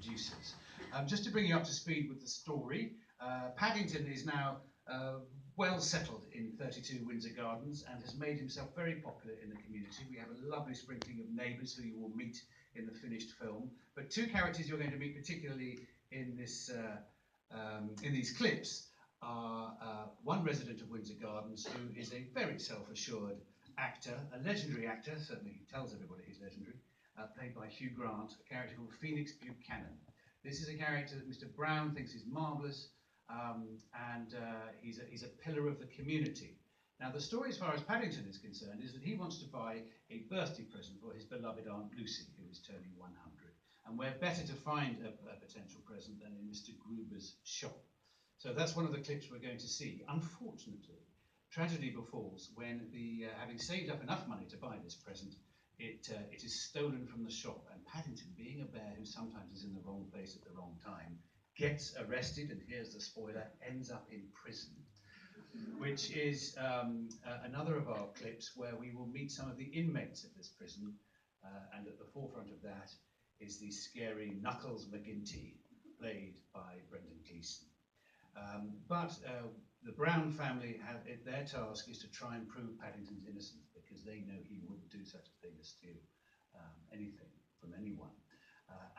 producers. Just to bring you up to speed with the story, Paddington is now well settled in 32 Windsor Gardens and has made himself very popular in the community. We have a lovely sprinkling of neighbours who you will meet in the finished film. But two characters you're going to meet particularly in this in these clips are one resident of Windsor Gardens who is a very self-assured actor, a legendary actor, certainly he tells everybody he's legendary, played by Hugh Grant, a character called Phoenix Buchanan. This is a character that Mr. Brown thinks is marvellous, and he's a pillar of the community. Now the story as far as Paddington is concerned is that he wants to buy a birthday present for his beloved Aunt Lucy, who is turning 100. And where better to find a potential present than in Mr. Gruber's shop. So that's one of the clips we're going to see. Unfortunately, tragedy befalls when having saved up enough money to buy this present, it is stolen from the shop, and Paddington, being a bear who sometimes is in the wrong place at the wrong time, gets arrested, and here's the spoiler, ends up in prison. Which is another of our clips where we will meet some of the inmates of this prison, and at the forefront of that is the scary Knuckles McGinty, played by Brendan Gleeson. But the Brown family, their task is to try and prove Paddington's innocence, because they know he wouldn't do such a thing as steal anything from anyone.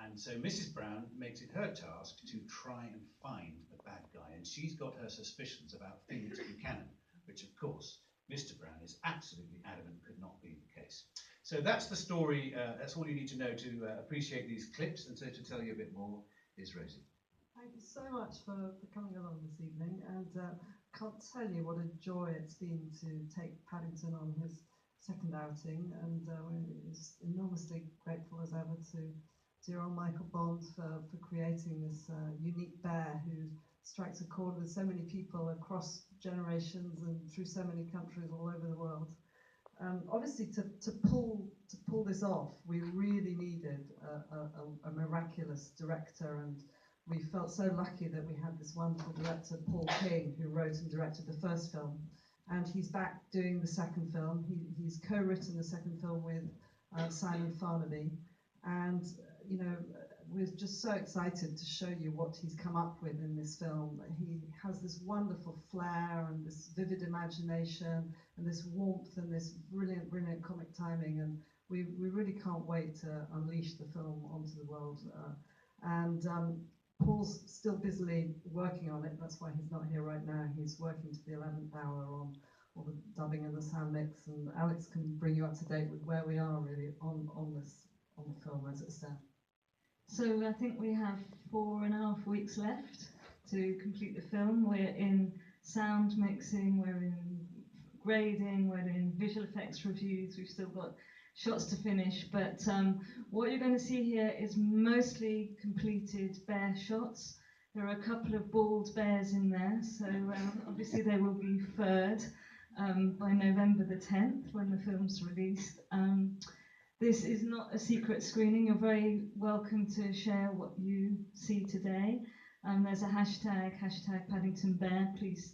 And so Mrs. Brown makes it her task to try and find the bad guy, and she's got her suspicions about Phoenix Buchanan, which of course Mr. Brown is absolutely adamant could not be the case. So that's the story, that's all you need to know to appreciate these clips, and so to tell you a bit more is Rosie. Thank you so much for coming along this evening, and can't tell you what a joy it's been to take Paddington on his second outing, and we're enormously grateful as ever to dear old Michael Bond for creating this unique bear who strikes a chord with so many people across generations and through so many countries all over the world. Obviously, to pull this off, we really needed a miraculous director, and we felt so lucky that we had this wonderful director, Paul King, who wrote and directed the first film, and he's back doing the second film. He's co-written the second film with Simon Farnaby, and you know, we're just so excited to show you what he's come up with in this film. He has this wonderful flair and this vivid imagination and this warmth and this brilliant comic timing, and we really can't wait to unleash the film onto the world. Paul's still busily working on it, that's why he's not here right now. He's working to the 11th hour on all the dubbing and the sound mix, and Alex can bring you up to date with where we are really on the film as it stands. So I think we have 4.5 weeks left to complete the film. We're in sound mixing, we're in grading, we're in visual effects reviews, we've still got shots to finish, but what you're going to see here is mostly completed bear shots. There are a couple of bald bears in there, so obviously they will be furred by November the 10th when the film's released. This is not a secret screening. You're very welcome to share what you see today. There's a hashtag Paddington Bear. Please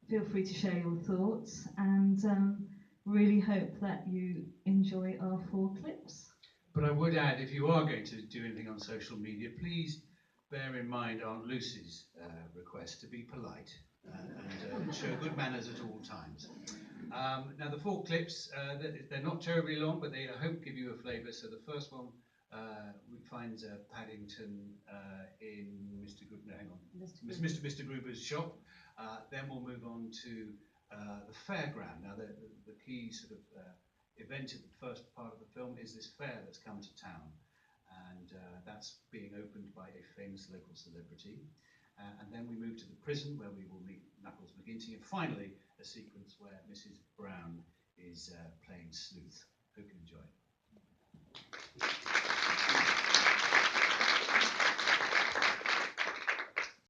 feel free to share your thoughts, and really hope that you enjoy our 4 clips. But I would add, if you are going to do anything on social media, please bear in mind Aunt Lucy's request to be polite and show good manners at all times. Now the 4 clips, they're not terribly long, but they, I hope, give you a flavour. So the first one finds Paddington in Mr. Gruber's shop. Then we'll move on to the fairground. Now the key sort of event in the first part of the film is this fair that's come to town, and that's being opened by a famous local celebrity. And then we move to the prison, where we will meet Knuckles McGinty, and finally a sequence where Mrs. Brown is playing sleuth. Hope you enjoy.